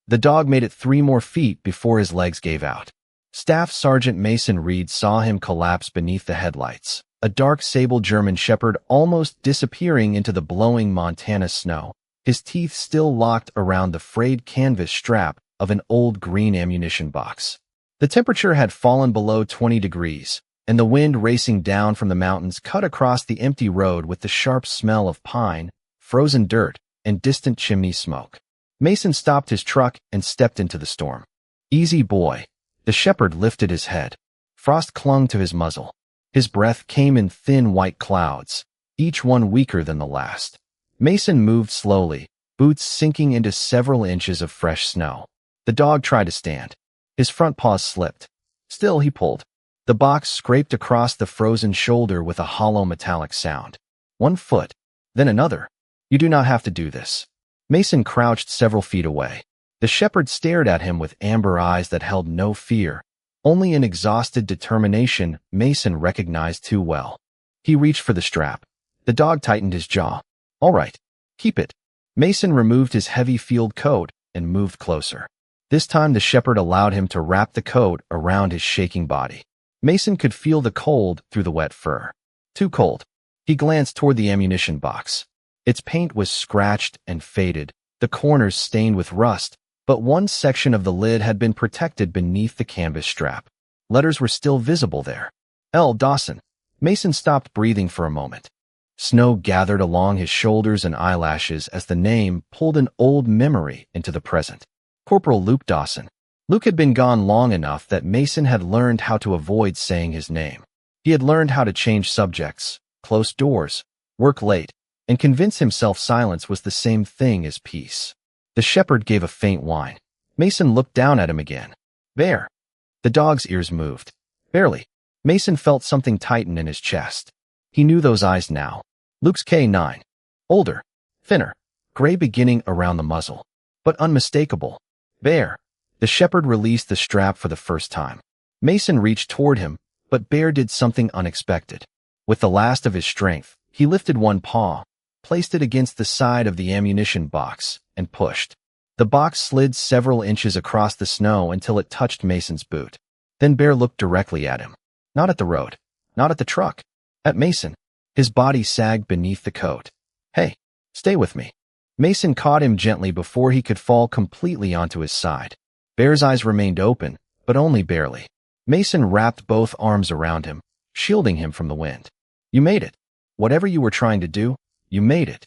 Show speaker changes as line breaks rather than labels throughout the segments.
The dog made it 3 more feet before his legs gave out. Staff Sergeant Mason Reed saw him collapse beneath the headlights, a dark sable German shepherd almost disappearing into the blowing Montana snow, his teeth still locked around the frayed canvas strap of an old green ammunition box. The temperature had fallen below 20 degrees, and the wind racing down from the mountains cut across the empty road with the sharp smell of pine, frozen dirt, and distant chimney smoke. Mason stopped his truck and stepped into the storm. "Easy, boy." The shepherd lifted his head. Frost clung to his muzzle. His breath came in thin white clouds, each one weaker than the last. Mason moved slowly, boots sinking into several inches of fresh snow. The dog tried to stand. His front paws slipped. Still he pulled. The box scraped across the frozen shoulder with a hollow metallic sound. 1 foot, then another. "You do not have to do this." Mason crouched several feet away. The shepherd stared at him with amber eyes that held no fear, only an exhausted determination Mason recognized too well. He reached for the strap. The dog tightened his jaw. "All right, keep it." Mason removed his heavy field coat and moved closer. This time the shepherd allowed him to wrap the coat around his shaking body. Mason could feel the cold through the wet fur. Too cold. He glanced toward the ammunition box. Its paint was scratched and faded, the corners stained with rust, but one section of the lid had been protected beneath the canvas strap. Letters were still visible there. L. Dawson. Mason stopped breathing for a moment. Snow gathered along his shoulders and eyelashes as the name pulled an old memory into the present. Corporal Luke Dawson. Luke had been gone long enough that Mason had learned how to avoid saying his name. He had learned how to change subjects, close doors, work late, and convince himself silence was the same thing as peace. The shepherd gave a faint whine. Mason looked down at him again. "Bear." The dog's ears moved. Barely. Mason felt something tighten in his chest. He knew those eyes now. Luke's K-9. Older, thinner, gray beginning around the muzzle, but unmistakable. "Bear." The shepherd released the strap for the first time. Mason reached toward him, but Bear did something unexpected. With the last of his strength, he lifted one paw, placed it against the side of the ammunition box, and pushed. The box slid several inches across the snow until it touched Mason's boot. Then Bear looked directly at him. Not at the road, not at the truck, at Mason. His body sagged beneath the coat. "Hey, stay with me." Mason caught him gently before he could fall completely onto his side. Bear's eyes remained open, but only barely. Mason wrapped both arms around him, shielding him from the wind. "You made it. Whatever you were trying to do, you made it."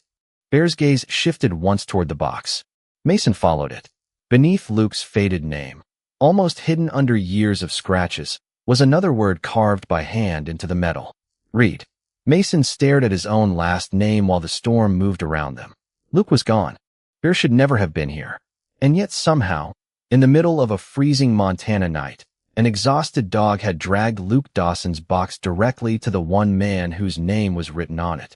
Bear's gaze shifted once toward the box. Mason followed it. Beneath Luke's faded name, almost hidden under years of scratches, was another word carved by hand into the metal. Reed. Mason stared at his own last name while the storm moved around them. Luke was gone. Bear should never have been here. And yet somehow, in the middle of a freezing Montana night, an exhausted dog had dragged Luke Dawson's box directly to the one man whose name was written on it.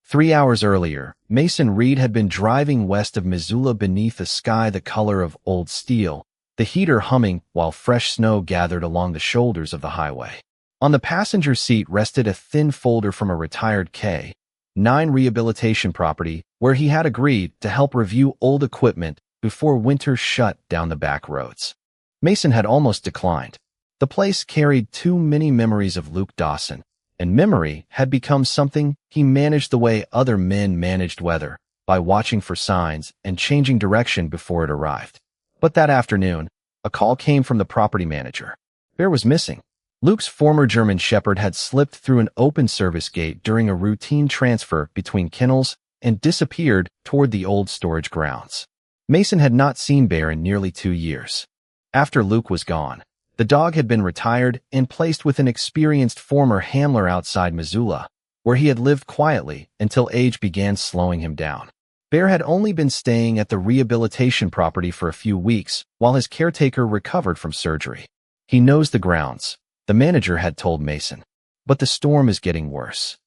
3 hours earlier, Mason Reed had been driving west of Missoula beneath a sky the color of old steel, the heater humming while fresh snow gathered along the shoulders of the highway. On the passenger seat rested a thin folder from a retired K-9 rehabilitation property where he had agreed to help review old equipment before winter shut down the back roads. Mason had almost declined. The place carried too many memories of Luke Dawson, and memory had become something he managed the way other men managed weather, by watching for signs and changing direction before it arrived. But that afternoon, a call came from the property manager. Bear was missing. Luke's former German shepherd had slipped through an open service gate during a routine transfer between kennels and disappeared toward the old storage grounds. Mason had not seen Bear in nearly 2 years. After Luke was gone, the dog had been retired and placed with an experienced former handler outside Missoula, where he had lived quietly until age began slowing him down. Bear had only been staying at the rehabilitation property for a few weeks while his caretaker recovered from surgery. "He knows the grounds," the manager had told Mason. "But the storm is getting worse."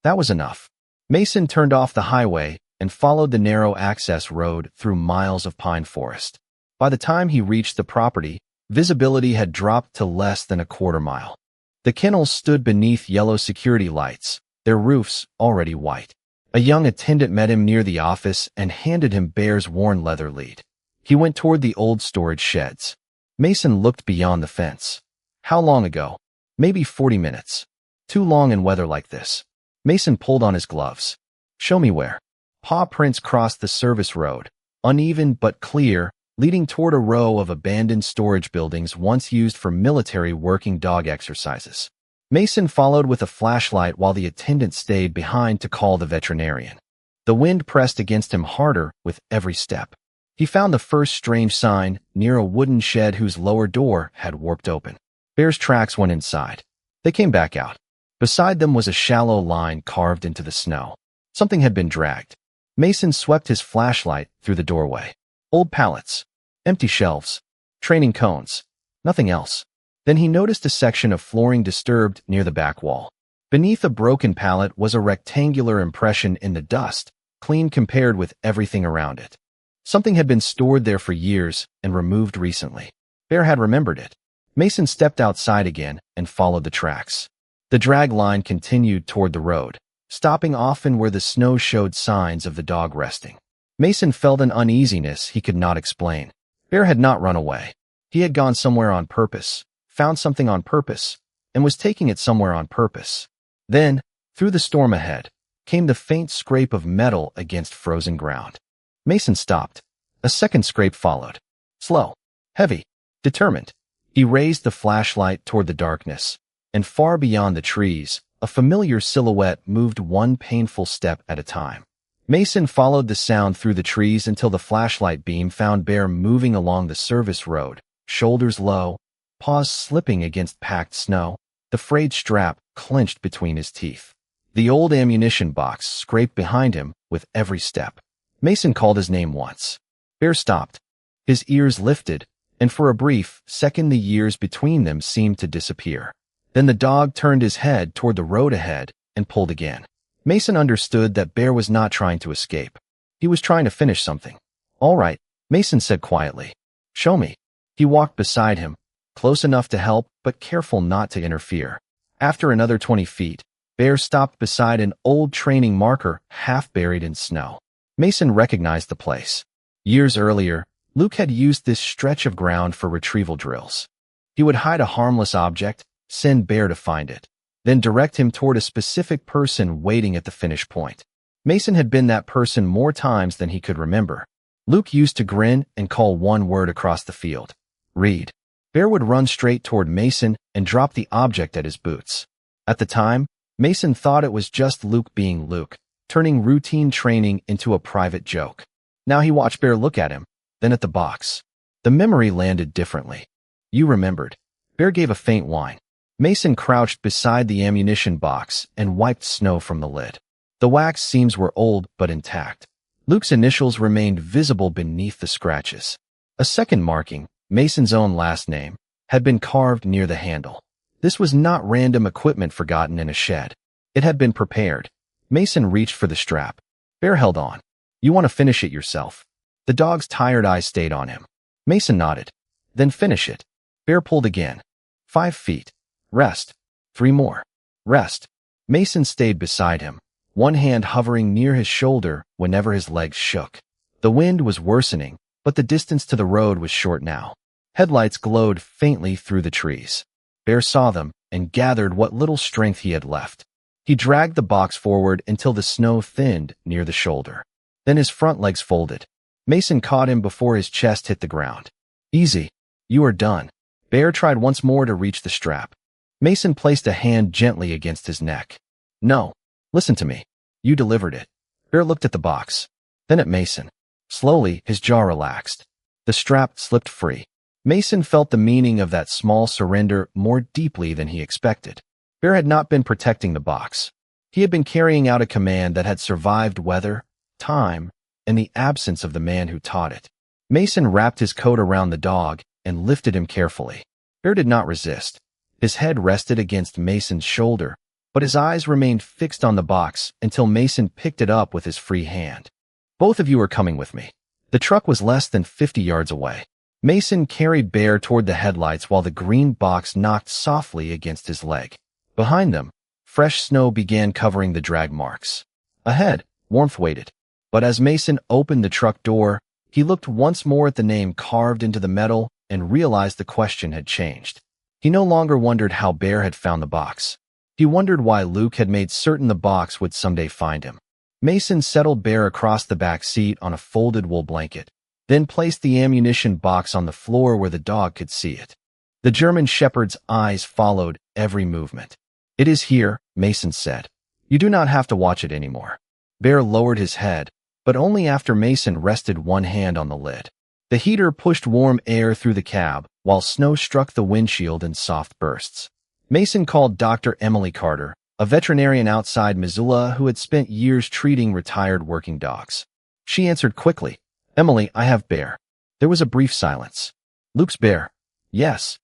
That was enough. Mason turned off the highway and followed the narrow access road through miles of pine forest. By the time he reached the property, visibility had dropped to less than a quarter mile. The kennels stood beneath yellow security lights, their roofs already white. A young attendant met him near the office and handed him Bear's worn leather lead. He went toward the old storage sheds. Mason looked beyond the fence. How long ago? Maybe 40 minutes. Too long in weather like this. Mason pulled on his gloves. Show me where. Paw prints crossed the service road, uneven but clear, leading toward a row of abandoned storage buildings once used for military working dog exercises. Mason followed with a flashlight while the attendant stayed behind to call the veterinarian. The wind pressed against him harder with every step. He found the first strange sign near a wooden shed whose lower door had warped open. Bear's tracks went inside. They came back out. Beside them was a shallow line carved into the snow. Something had been dragged. Mason swept his flashlight through the doorway. Old pallets. Empty shelves. Training cones. Nothing else. Then he noticed a section of flooring disturbed near the back wall. Beneath a broken pallet was a rectangular impression in the dust, clean compared with everything around it. Something had been stored there for years and removed recently. Bear had remembered it. Mason stepped outside again and followed the tracks. The drag line continued toward the road, stopping often where the snow showed signs of the dog resting. Mason felt an uneasiness he could not explain. Bear had not run away. He had gone somewhere on purpose, found something on purpose, and was taking it somewhere on purpose. Then, through the storm ahead, came the faint scrape of metal against frozen ground. Mason stopped. A second scrape followed. Slow, heavy, determined. He raised the flashlight toward the darkness, and far beyond the trees, a familiar silhouette moved one painful step at a time. Mason followed the sound through the trees until the flashlight beam found Bear moving along the service road, shoulders low, paws slipping against packed snow, the frayed strap clenched between his teeth. The old ammunition box scraped behind him with every step. Mason called his name once. Bear stopped. His ears lifted, and for a brief second the years between them seemed to disappear. Then the dog turned his head toward the road ahead and pulled again. Mason understood that Bear was not trying to escape. He was trying to finish something. All right, Mason said quietly. Show me. He walked beside him, close enough to help but careful not to interfere. After another 20 feet, Bear stopped beside an old training marker half buried in snow. Mason recognized the place. Years earlier, Luke had used this stretch of ground for retrieval drills. He would hide a harmless object, send Bear to find it, then direct him toward a specific person waiting at the finish point. Mason had been that person more times than he could remember. Luke used to grin and call one word across the field. Reed. Bear would run straight toward Mason and drop the object at his boots. At the time, Mason thought it was just Luke being Luke, turning routine training into a private joke. Now he watched Bear look at him, then at the box. The memory landed differently. You remembered. Bear gave a faint whine. Mason crouched beside the ammunition box and wiped snow from the lid. The wax seams were old but intact. Luke's initials remained visible beneath the scratches. A second marking, Mason's own last name, had been carved near the handle. This was not random equipment forgotten in a shed. It had been prepared. Mason reached for the strap. Bear held on. You want to finish it yourself. The dog's tired eyes stayed on him. Mason nodded. Then finish it. Bear pulled again. 5 feet. Rest. 3 more. Rest. Mason stayed beside him, one hand hovering near his shoulder whenever his legs shook. The wind was worsening, but the distance to the road was short now. Headlights glowed faintly through the trees. Bear saw them and gathered what little strength he had left. He dragged the box forward until the snow thinned near the shoulder. Then his front legs folded. Mason caught him before his chest hit the ground. Easy. You are done. Bear tried once more to reach the strap. Mason placed a hand gently against his neck. No. Listen to me. You delivered it. Bear looked at the box. Then at Mason. Slowly, his jaw relaxed. The strap slipped free. Mason felt the meaning of that small surrender more deeply than he expected. Bear had not been protecting the box. He had been carrying out a command that had survived weather, time, and the absence of the man who taught it. Mason wrapped his coat around the dog and lifted him carefully. Bear did not resist. His head rested against Mason's shoulder, but his eyes remained fixed on the box until Mason picked it up with his free hand. Both of you are coming with me. The truck was less than 50 yards away. Mason carried Bear toward the headlights while the green box knocked softly against his leg. Behind them, fresh snow began covering the drag marks. Ahead, warmth waited. But as Mason opened the truck door, He looked once more at the name carved into the metal and realized the question had changed. He no longer wondered how Bear had found the box. He wondered why Luke had made certain the box would someday find him. Mason settled Bear across the back seat on a folded wool blanket, then placed the ammunition box on the floor where the dog could see it. The German shepherd's eyes followed every movement. "It is here," Mason said. "You do not have to watch it anymore." Bear lowered his head, but only after Mason rested one hand on the lid. The heater pushed warm air through the cab, while snow struck the windshield in soft bursts. Mason called Dr. Emily Carter, a veterinarian outside Missoula who had spent years treating retired working dogs. She answered quickly, "Emily, I have Bear." There was a brief silence. "Luke's Bear?" "Yes."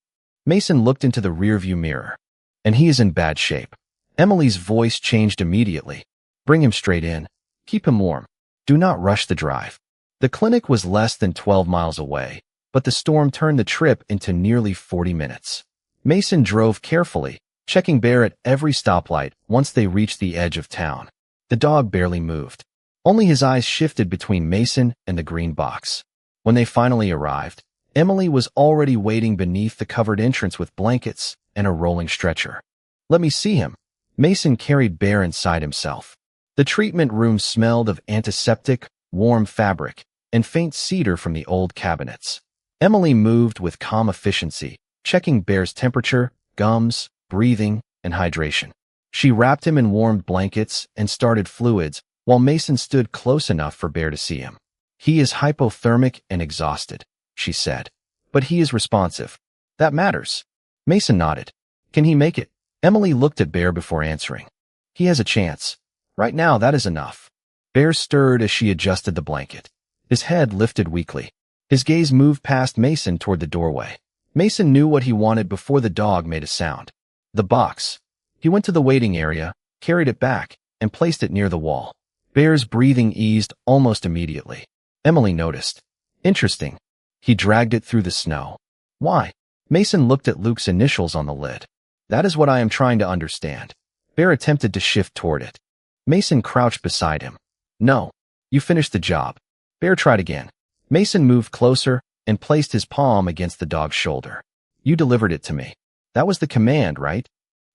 Mason looked into the rearview mirror. "And he is in bad shape." Emily's voice changed immediately. "Bring him straight in. Keep him warm. Do not rush the drive." The clinic was less than 12 miles away, but the storm turned the trip into nearly 40 minutes. Mason drove carefully, checking Bear at every stoplight once they reached the edge of town. The dog barely moved. Only his eyes shifted between Mason and the green box. When they finally arrived, Emily was already waiting beneath the covered entrance with blankets and a rolling stretcher. "Let me see him." Mason carried Bear inside himself. The treatment room smelled of antiseptic, warm fabric, and faint cedar from the old cabinets. Emily moved with calm efficiency, checking Bear's temperature, gums, breathing, and hydration. She wrapped him in warmed blankets and started fluids, while Mason stood close enough for Bear to see him. "He is hypothermic and exhausted," she said. "But he is responsive. That matters." Mason nodded. "Can he make it?" Emily looked at Bear before answering. "He has a chance. Right now, that is enough." Bear stirred as she adjusted the blanket. His head lifted weakly. His gaze moved past Mason toward the doorway. Mason knew what he wanted before the dog made a sound. The box. He went to the waiting area, carried it back, and placed it near the wall. Bear's breathing eased almost immediately. Emily noticed. "Interesting." He dragged it through the snow. "Why?" Mason looked at Luke's initials on the lid. "That is what I am trying to understand." Bear attempted to shift toward it. Mason crouched beside him. "No. You finished the job." Bear tried again. Mason moved closer and placed his palm against the dog's shoulder. "You delivered it to me. That was the command, right?"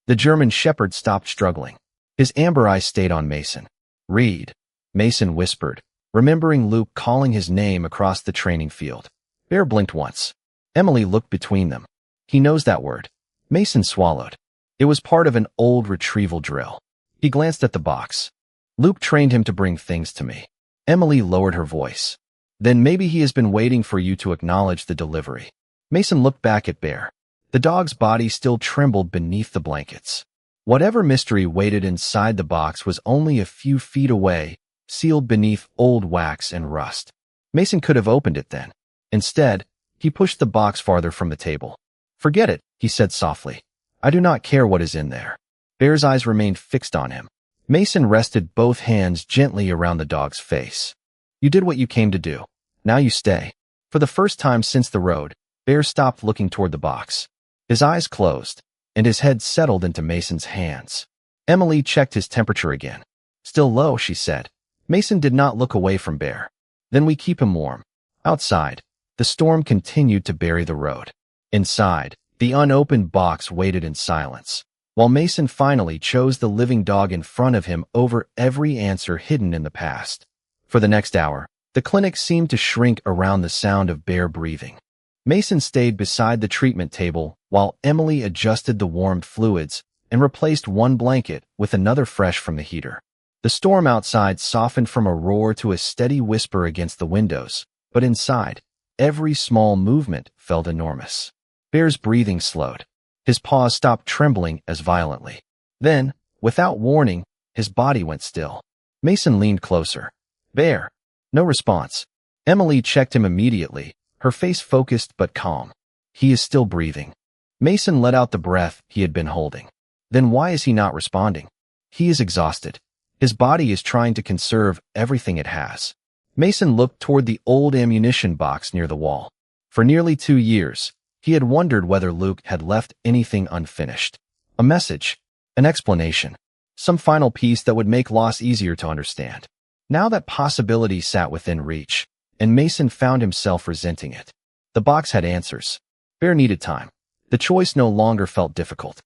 The German shepherd stopped struggling. His amber eyes stayed on Mason. "Read," Mason whispered, remembering Luke calling his name across the training field. Bear blinked once. Emily looked between them. "He knows that word." Mason swallowed. It was part of an old retrieval drill. He glanced at the box. "Luke trained him to bring things to me." Emily lowered her voice. "Then maybe he has been waiting for you to acknowledge the delivery." Mason looked back at Bear. The dog's body still trembled beneath the blankets. Whatever mystery waited inside the box was only a few feet away, sealed beneath old wax and rust. Mason could have opened it then. Instead, he pushed the box farther from the table. "Forget it," he said softly. "I do not care what is in there." Bear's eyes remained fixed on him. Mason rested both hands gently around the dog's face. "You did what you came to do. Now you stay." For the first time since the road, Bear stopped looking toward the box. His eyes closed, and his head settled into Mason's hands. Emily checked his temperature again. "Still low," she said. Mason did not look away from Bear. "Then we keep him warm." Outside, the storm continued to bury the road. Inside, the unopened box waited in silence, while Mason finally chose the living dog in front of him over every answer hidden in the past. For the next hour, the clinic seemed to shrink around the sound of Bear breathing. Mason stayed beside the treatment table while Emily adjusted the warmed fluids and replaced one blanket with another fresh from the heater. The storm outside softened from a roar to a steady whisper against the windows, but inside, every small movement felt enormous. Bear's breathing slowed. His paws stopped trembling as violently. Then, without warning, his body went still. Mason leaned closer. "Bear." No response. Emily checked him immediately, her face focused but calm. "He is still breathing." Mason let out the breath he had been holding. "Then why is he not responding?" "He is exhausted. His body is trying to conserve everything it has." Mason looked toward the old ammunition box near the wall. For nearly 2 years, he had wondered whether Luke had left anything unfinished. A message, an explanation, some final piece that would make loss easier to understand. Now that possibility sat within reach, and Mason found himself resenting it. The box had answers. Bear needed time. The choice no longer felt difficult.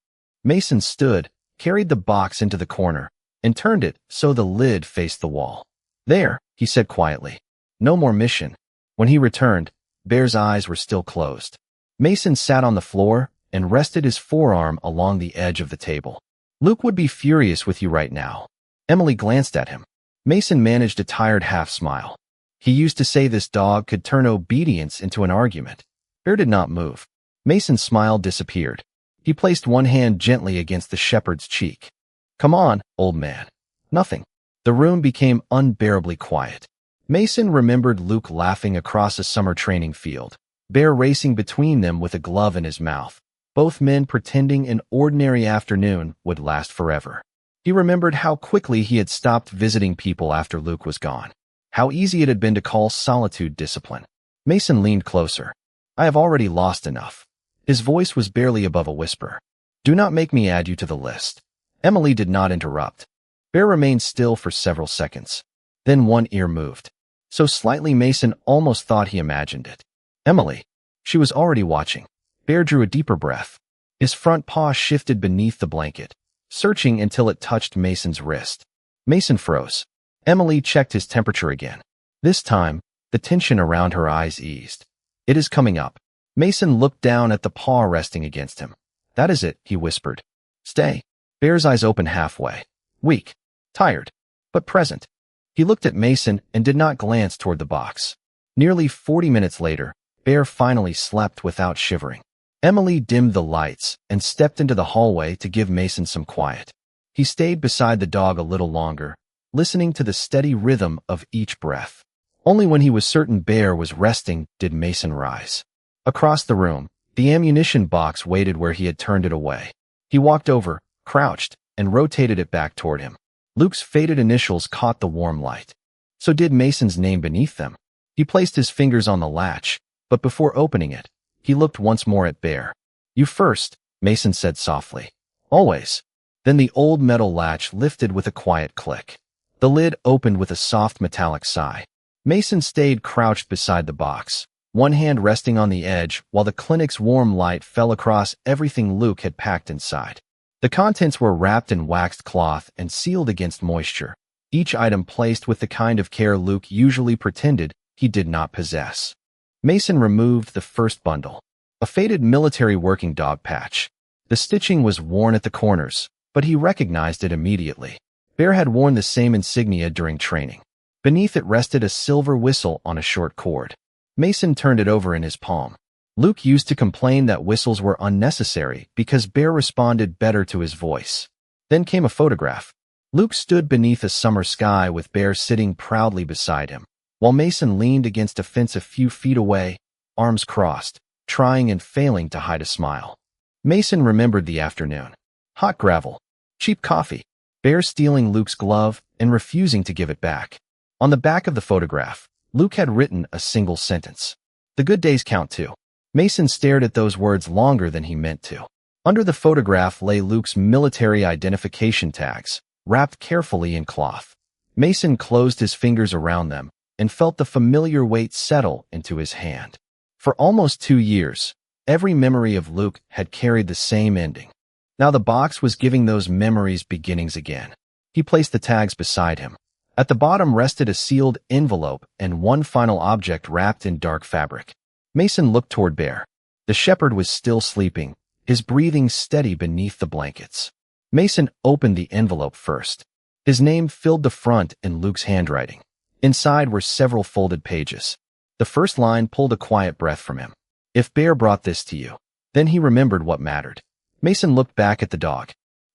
Mason stood, carried the box into the corner, and turned it so the lid faced the wall. There, he said quietly. No more mission. When he returned, Bear's eyes were still closed. Mason sat on the floor and rested his forearm along the edge of the table. Luke would be furious with you right now. Emily glanced at him. Mason managed a tired half-smile. He used to say this dog could turn obedience into an argument. Bear did not move. Mason's smile disappeared. He placed one hand gently against the shepherd's cheek. Come on, old man. Nothing. The room became unbearably quiet. Mason remembered Luke laughing across a summer training field, Bear racing between them with a glove in his mouth, both men pretending an ordinary afternoon would last forever. He remembered how quickly he had stopped visiting people after Luke was gone, how easy it had been to call solitude discipline. Mason leaned closer. I have already lost enough. His voice was barely above a whisper. Do not make me add you to the list. Emily did not interrupt. Bear remained still for several seconds. Then one ear moved. So slightly Mason almost thought he imagined it. Emily. She was already watching. Bear drew a deeper breath. His front paw shifted beneath the blanket, searching until it touched Mason's wrist. Mason froze. Emily checked his temperature again. This time, the tension around her eyes eased. It is coming up. Mason looked down at the paw resting against him. That is it, he whispered. Stay. Bear's eyes opened halfway. Weak. Tired. But present. He looked at Mason and did not glance toward the box. Nearly 40 minutes later, Bear finally slept without shivering. Emily dimmed the lights and stepped into the hallway to give Mason some quiet. He stayed beside the dog a little longer, listening to the steady rhythm of each breath. Only when he was certain Bear was resting did Mason rise. Across the room, the ammunition box waited where he had turned it away. He walked over, crouched, and rotated it back toward him. Luke's faded initials caught the warm light. So did Mason's name beneath them. He placed his fingers on the latch, but before opening it, he looked once more at Bear. You first, Mason said softly. Always. Then the old metal latch lifted with a quiet click. The lid opened with a soft metallic sigh. Mason stayed crouched beside the box, one hand resting on the edge while the clinic's warm light fell across everything Luke had packed inside. The contents were wrapped in waxed cloth and sealed against moisture, each item placed with the kind of care Luke usually pretended he did not possess. Mason removed the first bundle, a faded military working dog patch. The stitching was worn at the corners, but he recognized it immediately. Bear had worn the same insignia during training. Beneath it rested a silver whistle on a short cord. Mason turned it over in his palm. Luke used to complain that whistles were unnecessary because Bear responded better to his voice. Then came a photograph. Luke stood beneath a summer sky with Bear sitting proudly beside him, while Mason leaned against a fence a few feet away, arms crossed, trying and failing to hide a smile. Mason remembered the afternoon. Hot gravel. Cheap coffee. Bear stealing Luke's glove and refusing to give it back. On the back of the photograph, Luke had written a single sentence. The good days count too. Mason stared at those words longer than he meant to. Under the photograph lay Luke's military identification tags, wrapped carefully in cloth. Mason closed his fingers around them and felt the familiar weight settle into his hand. For almost 2 years, every memory of Luke had carried the same ending. Now the box was giving those memories beginnings again. He placed the tags beside him. At the bottom rested a sealed envelope and one final object wrapped in dark fabric. Mason looked toward Bear. The shepherd was still sleeping, his breathing steady beneath the blankets. Mason opened the envelope first. His name filled the front in Luke's handwriting. Inside were several folded pages. The first line pulled a quiet breath from him. If Bear brought this to you. Then he remembered what mattered. Mason looked back at the dog.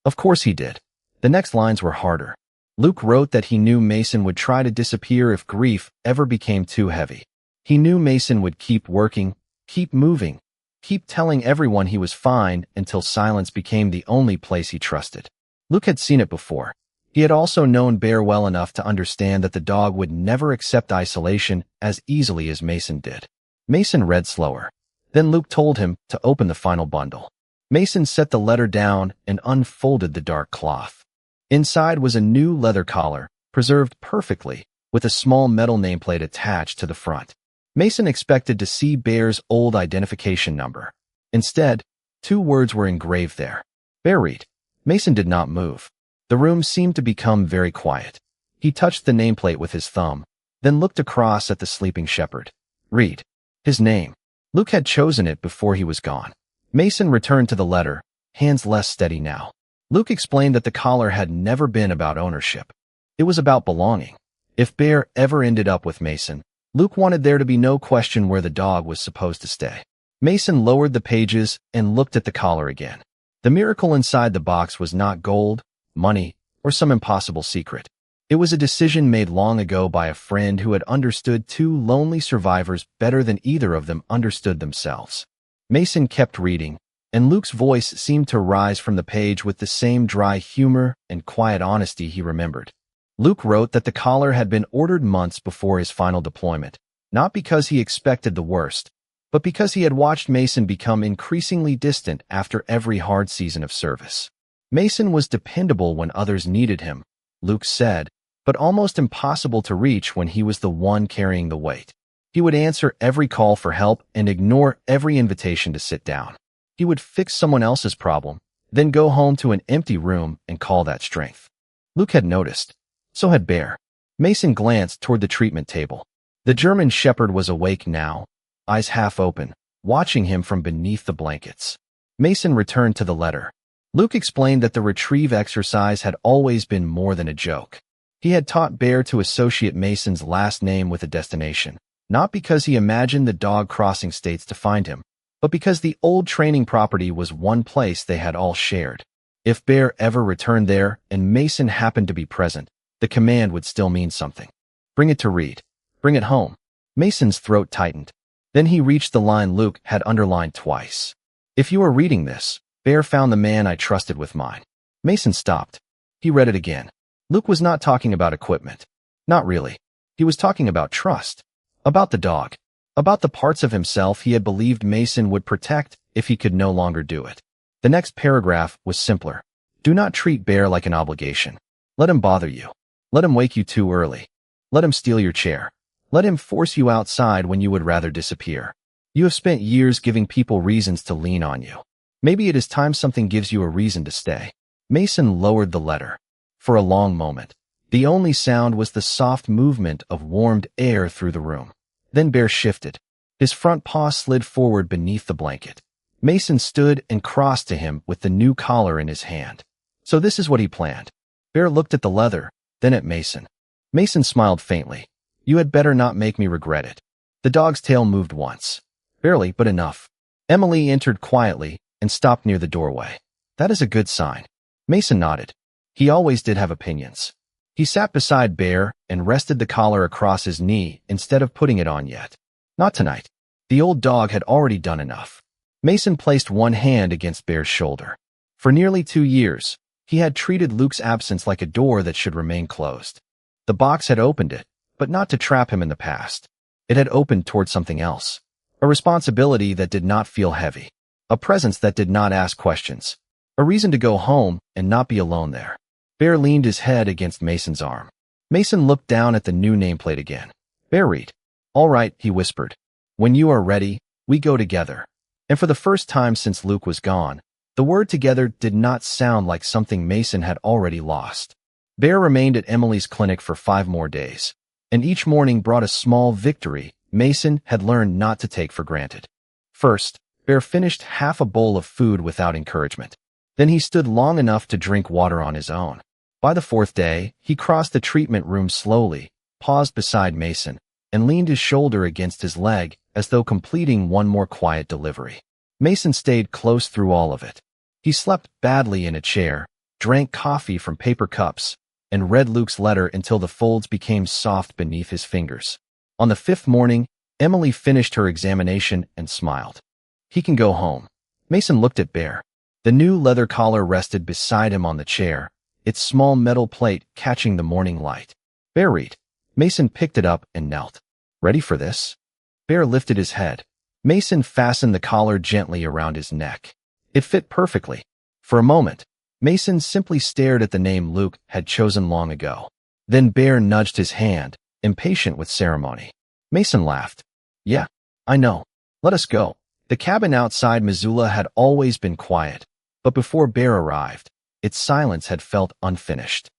Of course he did. The next lines were harder. Luke wrote that he knew Mason would try to disappear if grief ever became too heavy. He knew Mason would keep working, keep moving, keep telling everyone he was fine until silence became the only place he trusted. Luke had seen it before. He had also known Bear well enough to understand that the dog would never accept isolation as easily as Mason did. Mason read slower. Then Luke told him to open the final bundle. Mason set the letter down and unfolded the dark cloth. Inside was a new leather collar, preserved perfectly, with a small metal nameplate attached to the front. Mason expected to see Bear's old identification number. Instead, 2 words were engraved there. Bear read. Mason did not move. The room seemed to become very quiet. He touched the nameplate with his thumb, then looked across at the sleeping shepherd. Read. His name. Luke had chosen it before he was gone. Mason returned to the letter, hands less steady now. Luke explained that the collar had never been about ownership. It was about belonging. If Bear ever ended up with Mason, Luke wanted there to be no question where the dog was supposed to stay. Mason lowered the pages and looked at the collar again. The miracle inside the box was not gold, money, or some impossible secret. It was a decision made long ago by a friend who had understood 2 lonely survivors better than either of them understood themselves. Mason kept reading, and Luke's voice seemed to rise from the page with the same dry humor and quiet honesty he remembered. Luke wrote that the collar had been ordered months before his final deployment, not because he expected the worst, but because he had watched Mason become increasingly distant after every hard season of service. Mason was dependable when others needed him, Luke said, but almost impossible to reach when he was the one carrying the weight. He would answer every call for help and ignore every invitation to sit down. He would fix someone else's problem, then go home to an empty room and call that strength. Luke had noticed. So had Bear. Mason glanced toward the treatment table. The German shepherd was awake now, eyes half open, watching him from beneath the blankets. Mason returned to the letter. Luke explained that the retrieve exercise had always been more than a joke. He had taught Bear to associate Mason's last name with a destination, not because he imagined the dog crossing states to find him, but because the old training property was one place they had all shared. If Bear ever returned there and Mason happened to be present, the command would still mean something. Bring it to read. Bring it home. Mason's throat tightened. Then he reached the line Luke had underlined twice. If you are reading this, Bear found the man I trusted with mine. Mason stopped. He read it again. Luke was not talking about equipment. Not really. He was talking about trust. About the dog. About the parts of himself he had believed Mason would protect if he could no longer do it. The next paragraph was simpler. Do not treat Bear like an obligation. Let him bother you. Let him wake you too early. Let him steal your chair. Let him force you outside when you would rather disappear. You have spent years giving people reasons to lean on you. Maybe it is time something gives you a reason to stay. Mason lowered the letter. For a long moment, the only sound was the soft movement of warmed air through the room. Then Bear shifted. His front paw slid forward beneath the blanket. Mason stood and crossed to him with the new collar in his hand. So this is what he planned. Bear looked at the leather, then at Mason. Mason smiled faintly. You had better not make me regret it. The dog's tail moved once. Barely, but enough. Emily entered quietly and stopped near the doorway. That is a good sign. Mason nodded. He always did have opinions. He sat beside Bear and rested the collar across his knee instead of putting it on yet. Not tonight. The old dog had already done enough. Mason placed one hand against Bear's shoulder. For nearly 2 years, he had treated Luke's absence like a door that should remain closed. The box had opened it, but not to trap him in the past. It had opened toward something else. A responsibility that did not feel heavy. A presence that did not ask questions. A reason to go home and not be alone there. Bear leaned his head against Mason's arm. Mason looked down at the new nameplate again. Bear read. All right, he whispered. When you are ready, we go together. And for the first time since Luke was gone, the word together did not sound like something Mason had already lost. Bear remained at Emily's clinic for 5 more days, and each morning brought a small victory Mason had learned not to take for granted. First, Bear finished half a bowl of food without encouragement. Then he stood long enough to drink water on his own. By the 4th day, he crossed the treatment room slowly, paused beside Mason, and leaned his shoulder against his leg as though completing one more quiet delivery. Mason stayed close through all of it. He slept badly in a chair, drank coffee from paper cups, and read Luke's letter until the folds became soft beneath his fingers. On the 5th morning, Emily finished her examination and smiled. He can go home. Mason looked at Bear. The new leather collar rested beside him on the chair, its small metal plate catching the morning light. Bear read. Mason picked it up and knelt. Ready for this? Bear lifted his head. Mason fastened the collar gently around his neck. It fit perfectly. For a moment, Mason simply stared at the name Luke had chosen long ago. Then Bear nudged his hand, impatient with ceremony. Mason laughed. Yeah, I know. Let us go. The cabin outside Missoula had always been quiet, but before Bear arrived, its silence had felt unfinished.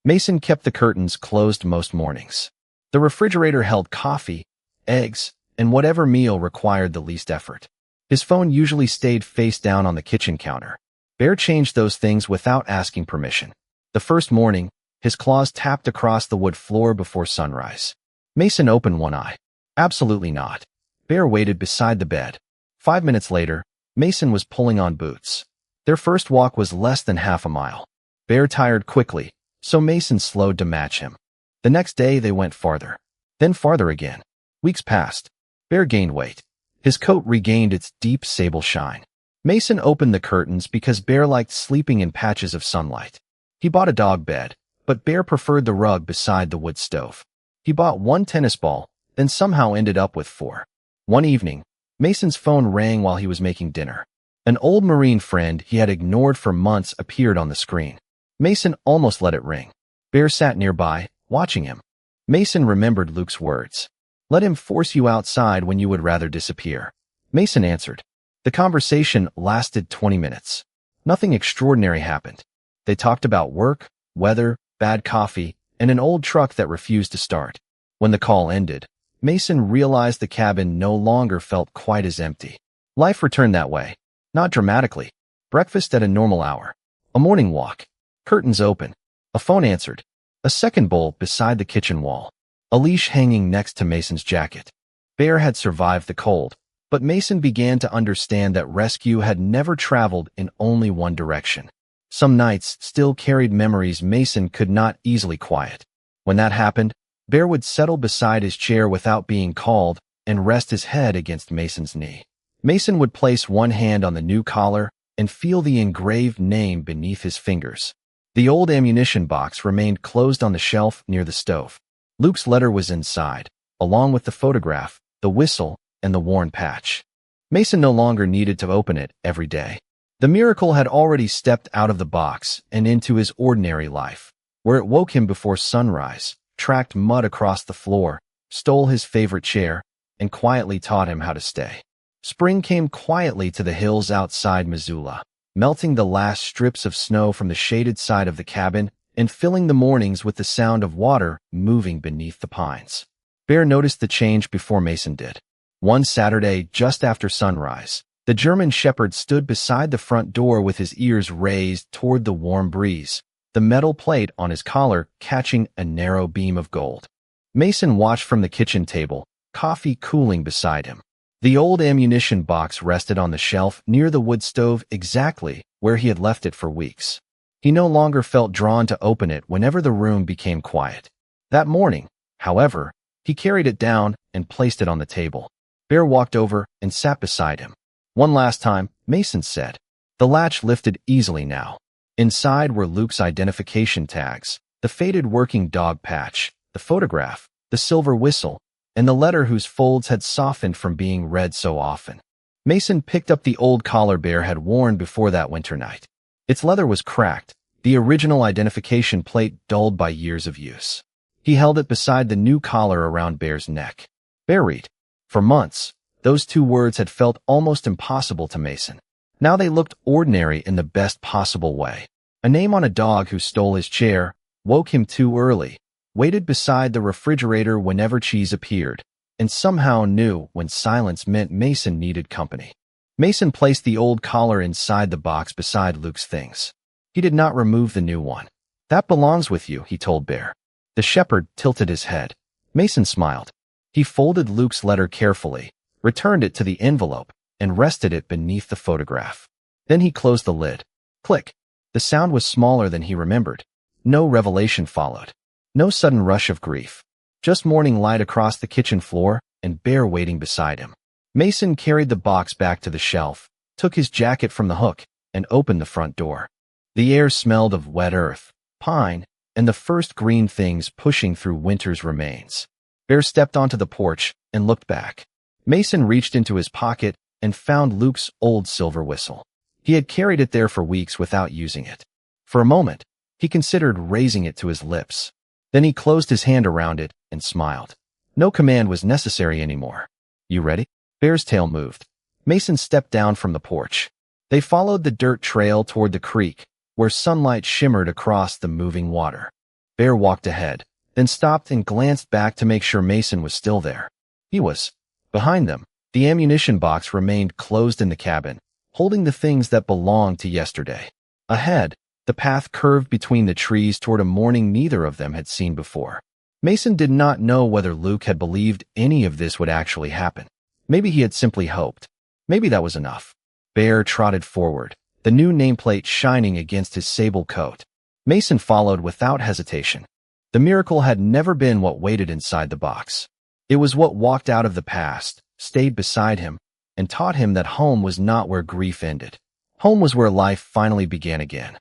Mason kept the curtains closed most mornings. The refrigerator held coffee, eggs, and whatever meal required the least effort. His phone usually stayed face down on the kitchen counter. Bear changed those things without asking permission. The first morning, his claws tapped across the wood floor before sunrise. Mason opened one eye. Absolutely not. Bear waited beside the bed. 5 minutes later, Mason was pulling on boots. Their first walk was less than half a mile. Bear tired quickly, so Mason slowed to match him. The next day they went farther. Then farther again. Weeks passed. Bear gained weight. His coat regained its deep sable shine. Mason opened the curtains because Bear liked sleeping in patches of sunlight. He bought a dog bed, but Bear preferred the rug beside the wood stove. He bought 1 tennis ball, then somehow ended up with 4. One evening, Mason's phone rang while he was making dinner. An old Marine friend he had ignored for months appeared on the screen. Mason almost let it ring. Bear sat nearby, watching him. Mason remembered Luke's words. Let him force you outside when you would rather disappear. Mason answered. The conversation lasted 20 minutes. Nothing extraordinary happened. They talked about work, weather, bad coffee, and an old truck that refused to start. When the call ended, Mason realized the cabin no longer felt quite as empty. Life returned that way. Not dramatically. Breakfast at a normal hour. A morning walk. Curtains open. A phone answered. A second bowl beside the kitchen wall. A leash hanging next to Mason's jacket. Bear had survived the cold, but Mason began to understand that rescue had never traveled in only one direction. Some nights still carried memories Mason could not easily quiet. When that happened, Bear would settle beside his chair without being called and rest his head against Mason's knee. Mason would place one hand on the new collar and feel the engraved name beneath his fingers. The old ammunition box remained closed on the shelf near the stove. Luke's letter was inside, along with the photograph, the whistle, and the worn patch. Mason no longer needed to open it every day. The miracle had already stepped out of the box and into his ordinary life, where it woke him before sunrise, tracked mud across the floor, stole his favorite chair, and quietly taught him how to stay. Spring came quietly to the hills outside Missoula, melting the last strips of snow from the shaded side of the cabin and filling the mornings with the sound of water moving beneath the pines. Bear noticed the change before Mason did. One Saturday, just after sunrise, the German shepherd stood beside the front door with his ears raised toward the warm breeze, the metal plate on his collar catching a narrow beam of gold. Mason watched from the kitchen table, coffee cooling beside him. The old ammunition box rested on the shelf near the wood stove exactly where he had left it for weeks. He no longer felt drawn to open it whenever the room became quiet. That morning, however, he carried it down and placed it on the table. Bear walked over and sat beside him. One last time, Mason said. The latch lifted easily now. Inside were Luke's identification tags, the faded working dog patch, the photograph, the silver whistle, and the letter whose folds had softened from being read so often. Mason picked up the old collar Bear had worn before that winter night. Its leather was cracked, the original identification plate dulled by years of use. He held it beside the new collar around Bear's neck. Bear read. For months, those 2 words had felt almost impossible to Mason. Now they looked ordinary in the best possible way. A name on a dog who stole his chair, woke him too early, waited beside the refrigerator whenever cheese appeared, and somehow knew when silence meant Mason needed company. Mason placed the old collar inside the box beside Luke's things. He did not remove the new one. That belongs with you, he told Bear. The shepherd tilted his head. Mason smiled. He folded Luke's letter carefully, returned it to the envelope, and rested it beneath the photograph. Then he closed the lid. Click. The sound was smaller than he remembered. No revelation followed. No sudden rush of grief. Just morning light across the kitchen floor and Bear waiting beside him. Mason carried the box back to the shelf, took his jacket from the hook, and opened the front door. The air smelled of wet earth, pine, and the first green things pushing through winter's remains. Bear stepped onto the porch and looked back. Mason reached into his pocket and found Luke's old silver whistle. He had carried it there for weeks without using it. For a moment, he considered raising it to his lips. Then he closed his hand around it and smiled. No command was necessary anymore. You ready? Bear's tail moved. Mason stepped down from the porch. They followed the dirt trail toward the creek, where sunlight shimmered across the moving water. Bear walked ahead, then stopped and glanced back to make sure Mason was still there. He was. Behind them, the ammunition box remained closed in the cabin, holding the things that belonged to yesterday. Ahead, the path curved between the trees toward a morning neither of them had seen before. Mason did not know whether Luke had believed any of this would actually happen. Maybe he had simply hoped. Maybe that was enough. Bear trotted forward, the new nameplate shining against his sable coat. Mason followed without hesitation. The miracle had never been what waited inside the box. It was what walked out of the past, stayed beside him, and taught him that home was not where grief ended. Home was where life finally began again.